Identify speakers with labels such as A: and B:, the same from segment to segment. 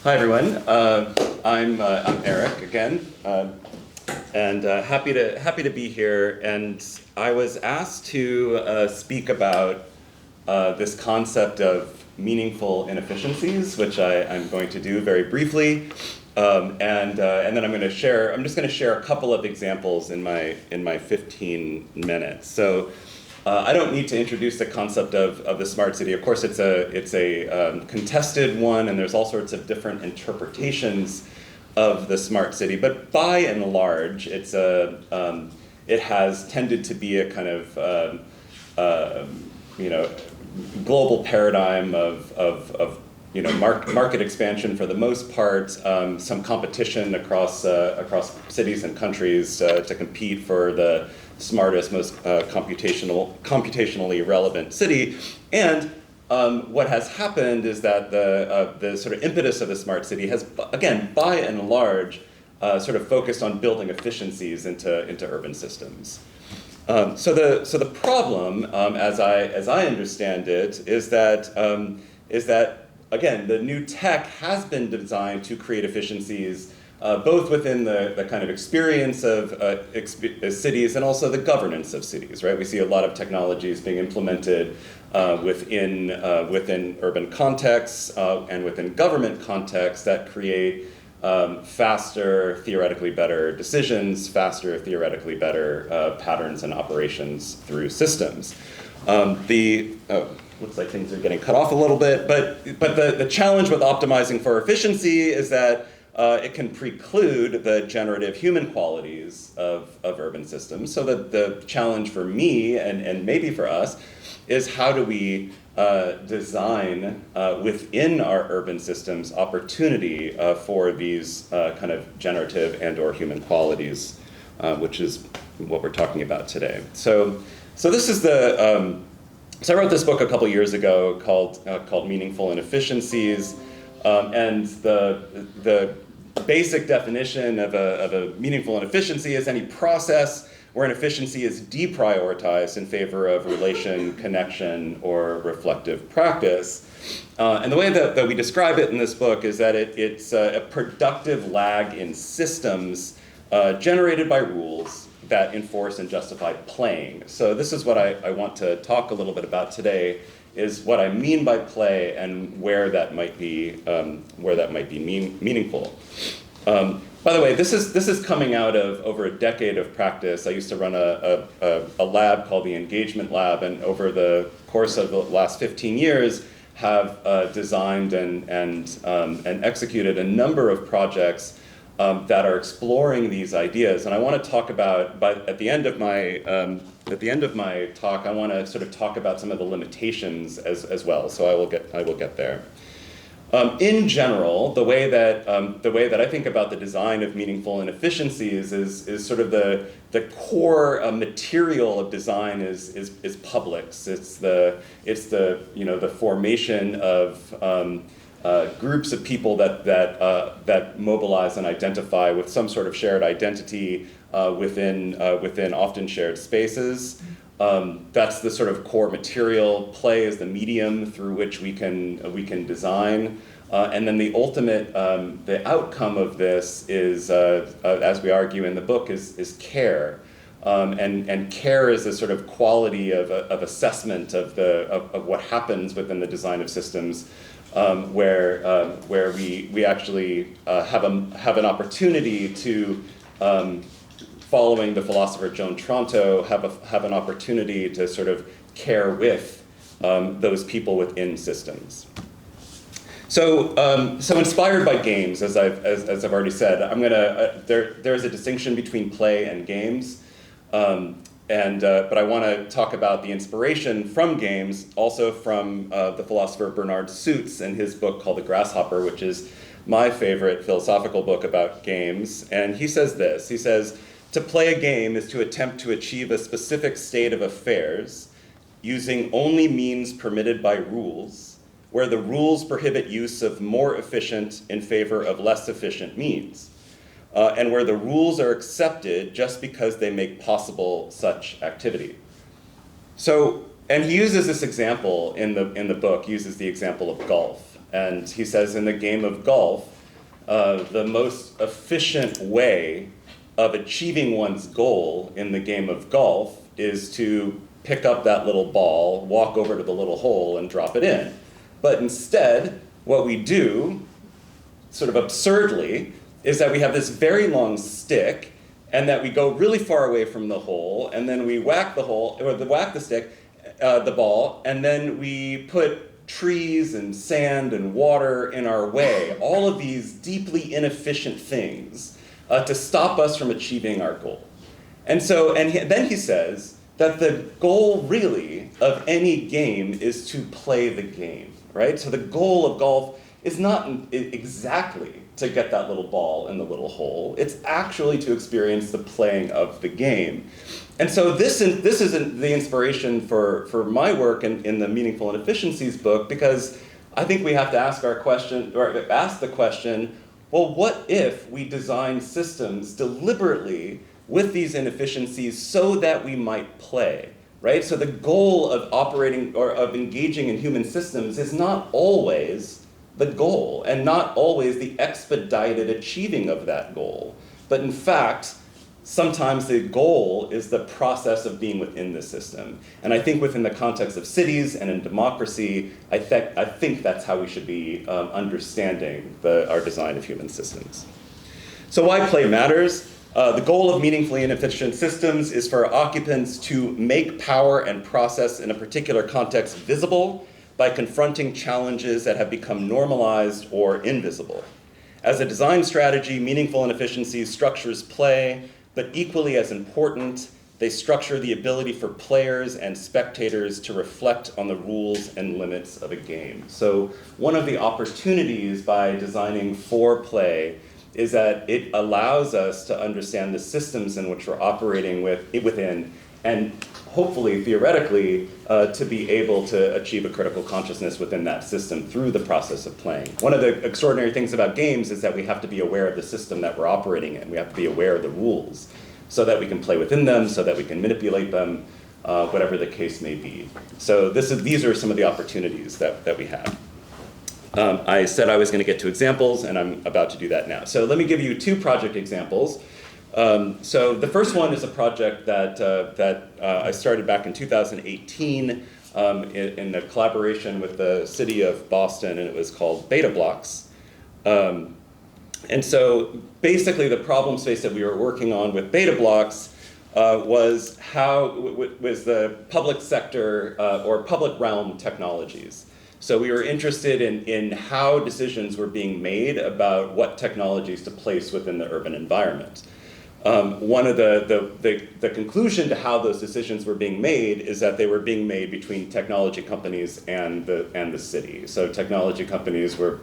A: Hi everyone. I'm Eric again, and happy to be here. And I was asked to speak about this concept of meaningful inefficiencies, which I'm going to do very briefly, and then I'm just going to share a couple of examples in my 15 minutes. So. I don't need to introduce the concept of the smart city. Of course, it's a contested one, and there's all sorts of different interpretations of the smart city. But by and large, it has tended to be a kind of global paradigm of market expansion for the most part, some competition across cities and countries to compete for the smartest, most computationally relevant city. And what has happened is that the sort of impetus of the smart city has, again, by and large, sort of focused on building efficiencies into urban systems. So the problem, as I understand it, is that again, the new tech has been designed to create efficiencies both within the kind of experience of cities and also the governance of cities, right? We see a lot of technologies being implemented within urban contexts and within government contexts that create faster, theoretically better decisions, faster, theoretically better patterns and operations through systems. Looks like things are getting cut off a little bit, but the challenge with optimizing for efficiency is that it can preclude the generative human qualities of urban systems. So the challenge for me, and maybe for us, is how do we design within our urban systems opportunity for these kind of generative and or human qualities, which is what we're talking about today. So this is so I wrote this book a couple years ago called Meaningful Inefficiencies, and the basic definition of a meaningful inefficiency is any process where an efficiency is deprioritized in favor of relation, connection, or reflective practice. And the way that we describe it in this book is that it's a productive lag in systems generated by rules that enforce and justify playing. So this is what I want to talk a little bit about today, is what I mean by play and where that might be meaningful. By the way, this is coming out of over a decade of practice. I used to run a lab called the Engagement Lab, and over the course of the last 15 years have designed and executed a number of projects that are exploring these ideas. And I want to talk about, but at the end of my talk, I want to sort of talk about some of the limitations as well. So I will get there. In general, the way that I think about the design of meaningful inefficiencies is sort of the core material of design is publics. It's the formation of groups of people that mobilize and identify with some sort of shared identity within often shared spaces. That's the sort of core material. Play is the medium through which we can design, and then the ultimate the outcome of this is, as we argue in the book, is care. And care is a sort of quality of assessment of what happens within the design of systems. Where we actually have an opportunity to, following the philosopher Joan Tronto, have an opportunity to sort of care with those people within systems. So inspired by games, as I've already said, I'm gonna there's a distinction between play and games. But I want to talk about the inspiration from games, also from the philosopher Bernard Suits and his book called The Grasshopper, which is my favorite philosophical book about games. And he says this, he says, "To play a game is to attempt to achieve a specific state of affairs using only means permitted by rules, where the rules prohibit use of more efficient in favor of less efficient means. And where the rules are accepted just because they make possible such activity." So, and he uses this example in the book, uses the example of golf. And he says in the game of golf, the most efficient way of achieving one's goal in the game of golf is to pick up that little ball, walk over to the little hole, and drop it in. But instead, what we do, sort of absurdly, is that we have this very long stick, and that we go really far away from the hole, and then we whack the hole, or whack the stick, the ball, and then we put trees and sand and water in our way, all of these deeply inefficient things to stop us from achieving our goal. And so, then he says that the goal really of any game is to play the game, right? So the goal of golf is not exactly to get that little ball in the little hole. It's actually to experience the playing of the game. And so this is the inspiration for my work in the Meaningful Inefficiencies book, because I think we have to ask the question, well, what if we design systems deliberately with these inefficiencies so that we might play, right? So the goal of operating or of engaging in human systems is not always the goal, and not always the expedited achieving of that goal. But in fact, sometimes the goal is the process of being within the system. And I think within the context of cities and in democracy, I think that's how we should be understanding our design of human systems. So why play matters? The goal of meaningfully inefficient systems is for occupants to make power and process in a particular context visible by confronting challenges that have become normalized or invisible. As a design strategy, meaningful inefficiencies structures play, but equally as important, they structure the ability for players and spectators to reflect on the rules and limits of a game. So one of the opportunities by designing for play is that it allows us to understand the systems in which we're operating within, and hopefully, theoretically, to be able to achieve a critical consciousness within that system through the process of playing. One of the extraordinary things about games is that we have to be aware of the system that we're operating in. We have to be aware of the rules so that we can play within them, so that we can manipulate them, whatever the case may be. So these are some of the opportunities that we have. I said I was going to get to examples, and I'm about to do that now. So let me give you two project examples. So the first one is a project that I started back in 2018 in a collaboration with the city of Boston, and it was called Beta Blocks. And so basically the problem space that we were working on with Beta Blocks was the public sector or public realm technologies. So we were interested in how decisions were being made about what technologies to place within the urban environment. One of the conclusion to how those decisions were being made is that they were being made between technology companies and the city. So technology companies were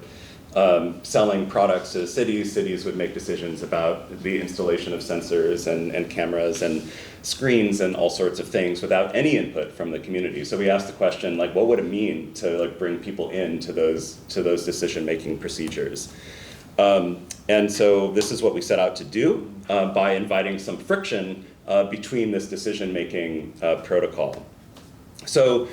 A: selling products to cities. Cities would make decisions about the installation of sensors and cameras and screens and all sorts of things without any input from the community. So we asked the question, like, what would it mean to bring people into those decision-making procedures? And so this is what we set out to do by inviting some friction between this decision-making protocol. So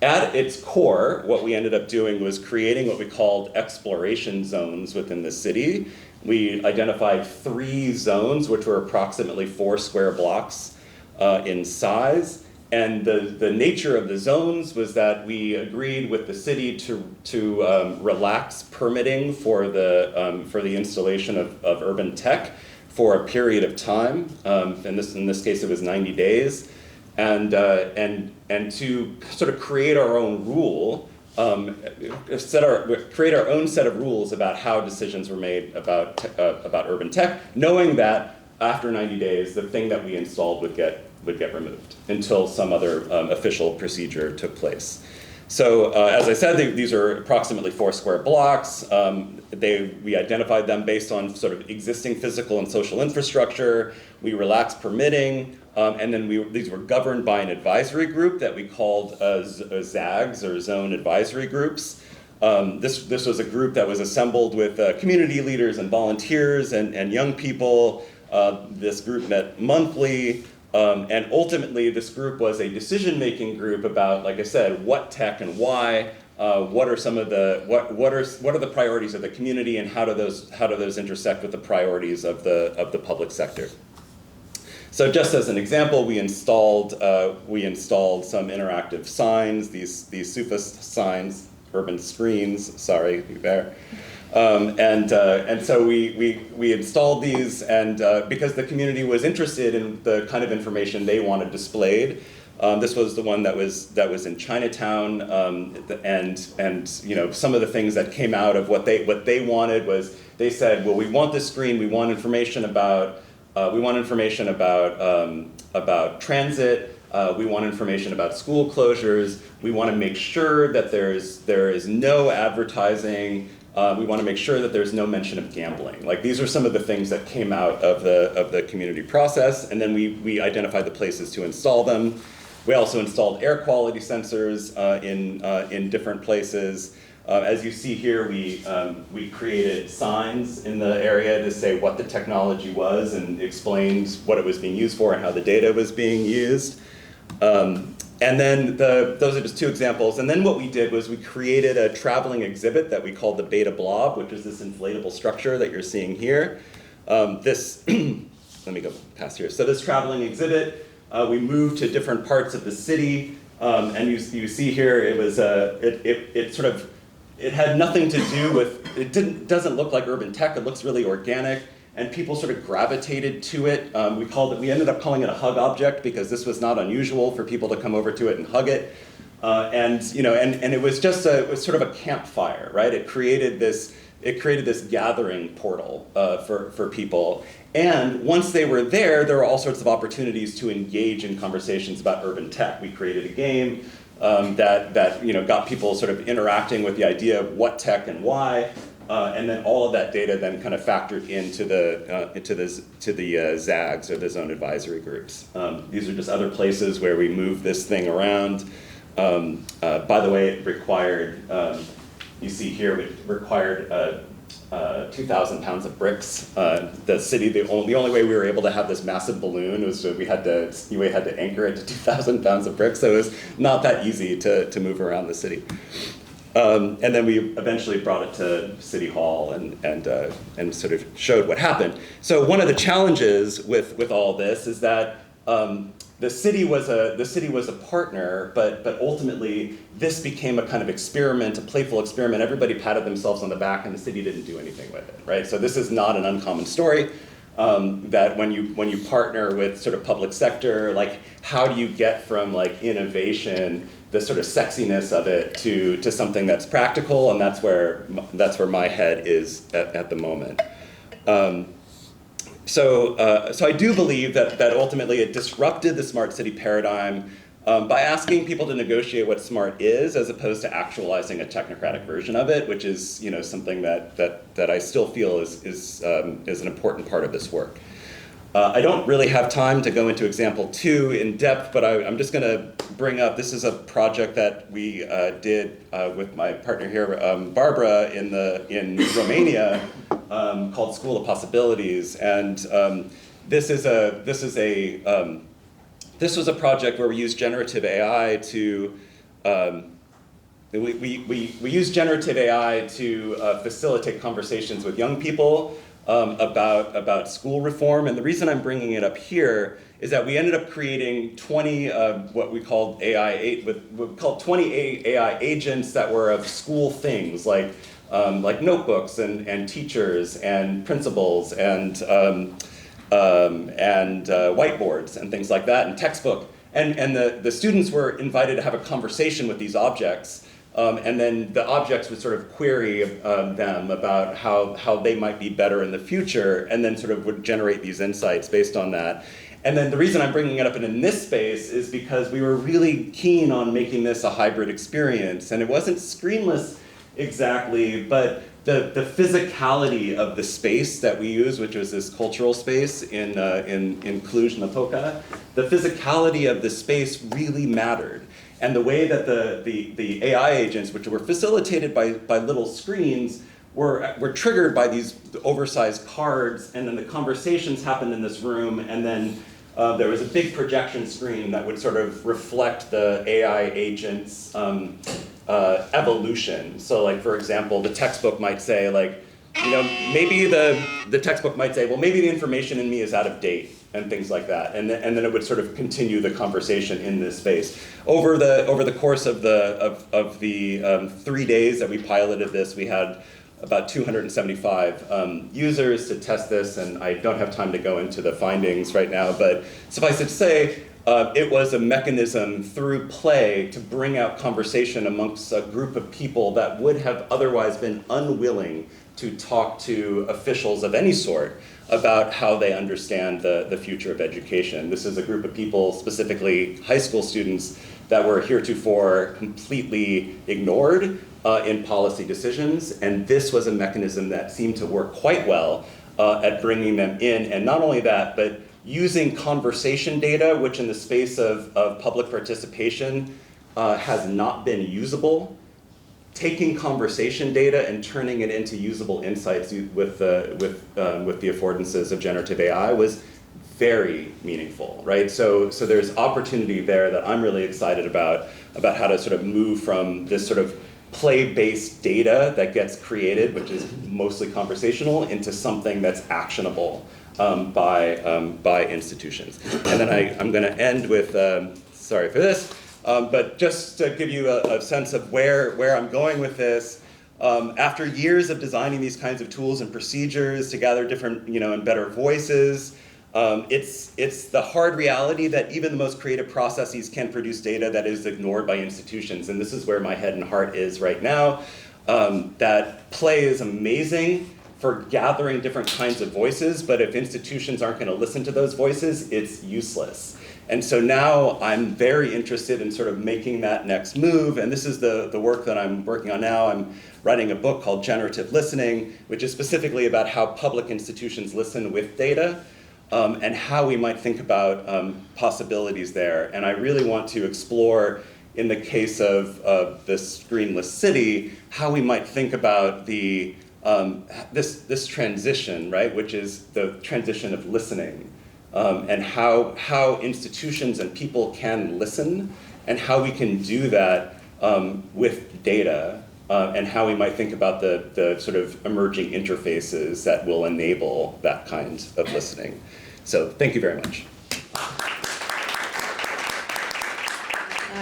A: at its core, what we ended up doing was creating what we called exploration zones within the city. We identified 3 zones, which were approximately 4 square blocks in size. And the nature of the zones was that we agreed with the city to relax permitting for the installation of urban tech for a period of time. In this case, it was 90 days, and to sort of create our own rule, create our own set of rules about how decisions were made about urban tech, knowing that after 90 days, the thing that we installed would get removed until some other official procedure took place. So as I said, these are approximately 4 square blocks. We identified them based on sort of existing physical and social infrastructure. We relaxed permitting, and then these were governed by an advisory group that we called ZAGs, or Zone Advisory Groups. This was a group that was assembled with community leaders and volunteers and young people. This group met monthly. And ultimately, this group was a decision-making group about, like I said, what tech and why what are some of the what are the priorities of the community, and how do those intersect with the priorities of the public sector. So just as an example, we installed some interactive signs, these SUFA signs, urban screens. Sorry, there. And so we installed these, and because the community was interested in the kind of information they wanted displayed. This was the one that was in Chinatown, and you know, some of the things that came out of what they wanted was, they said, well, we want this screen, we want information about about transit, we want information about school closures, we want to make sure that there is no advertising. We want to make sure that there's no mention of gambling. Like, these are some of the things that came out of the community process, and then we identified the places to install them. We also installed air quality sensors in different places. As you see here, we created signs in the area to say what the technology was and explained what it was being used for and how the data was being used. And then those are just two examples. And then what we did was we created a traveling exhibit that we called the Beta Blob, which is this inflatable structure that you're seeing here. Let me go past here. So this traveling exhibit, we moved to different parts of the city, and you see here it had nothing to do with, doesn't look like urban tech. It looks really organic. And people sort of gravitated to it. We ended up calling it a hug object because this was not unusual for people to come over to it and hug it. And it was just it was sort of a campfire, right? It created this gathering portal for people. And once they were there were all sorts of opportunities to engage in conversations about urban tech. We created a game that got people sort of interacting with the idea of what tech and why. And then all of that data then kind of factored into the ZAGs, or the zone advisory groups. These are just other places where we move this thing around. By the way, it required, you see here, it required 2,000 pounds of bricks. The city, the only way we were able to have this massive balloon was we had to anchor it to 2,000 pounds of bricks, so it was not that easy to move around the city. And then we eventually brought it to City Hall and sort of showed what happened. So one of the challenges with all this is that the city was a partner, but ultimately this became a kind of experiment, a playful experiment. Everybody patted themselves on the back, and the city didn't do anything with it, right? So this is not an uncommon story. That when you partner with sort of public sector, like, how do you get from like innovation, the sort of sexiness of it, to something that's practical? And that's where my head is at the moment. So I do believe that ultimately it disrupted the smart city paradigm by asking people to negotiate what smart is, as opposed to actualizing a technocratic version of it, which is something that I still feel is an important part of this work. I don't really have time to go into example 2 in depth, but I'm just going to bring up, this is a project that we did with my partner here, Barbara, in Romania, called School of Possibilities, and this was a project where we used generative AI to we use generative AI to facilitate conversations with young people about school reform. And the reason I'm bringing it up here is that we ended up creating 20 what we called 20 AI agents that were of school things, like notebooks and teachers and principals and whiteboards and things like that, and textbook. And the students were invited to have a conversation with these objects. And then the objects would sort of query them about how they might be better in the future, and then sort of would generate these insights based on that. And then the reason I'm bringing it up in this space is because we were really keen on making this a hybrid experience. And it wasn't screenless exactly, but the physicality of the space that we use, which was this cultural space in Cluj-Napoca, the physicality of the space really mattered. And the way that the AI agents, which were facilitated by little screens, were triggered by these oversized cards, and then the conversations happened in this room, and then there was a big projection screen that would sort of reflect the AI agents' evolution. So like, for example, the textbook might say like, maybe the textbook might say, well, maybe the information in me is out of date and things like that. And then it would sort of continue the conversation in this space. Over the course of the 3 days that we piloted this, we had about 275 users to test this, and I don't have time to go into the findings right now, but suffice it to say, it was a mechanism through play to bring out conversation amongst a group of people that would have otherwise been unwilling to talk to officials of any sort about how they understand the future of education. This is a group of people, specifically high school students, that were heretofore completely ignored in policy decisions, and this was a mechanism that seemed to work quite well at bringing them in, and not only that, but using conversation data, which in the space of public participation has not been usable, taking conversation data and turning it into usable insights with the affordances of generative AI was very meaningful, right? So there's opportunity there that I'm really excited about how to sort of move from this sort of play-based data that gets created, which is mostly conversational, into something that's actionable by institutions. And then I'm going to end with, sorry for this, but just to give you a sense of where I'm going with this, after years of designing these kinds of tools and procedures to gather different, and better voices, it's the hard reality that even the most creative processes can produce data that is ignored by institutions. And this is where my head and heart is right now. That play is amazing for gathering different kinds of voices, but if institutions aren't going to listen to those voices, it's useless. And so now I'm very interested in sort of making that next move, and this is the work that I'm working on now. I'm writing a book called Generative Listening, which is specifically about how public institutions listen with data, and how we might think about possibilities there. And I really want to explore, in the case of the screenless city, how we might think about the this transition, right, which is the transition of listening, and how institutions and people can listen, and how we can do that with data, and how we might think about the sort of emerging interfaces that will enable that kind of listening. So thank you very much.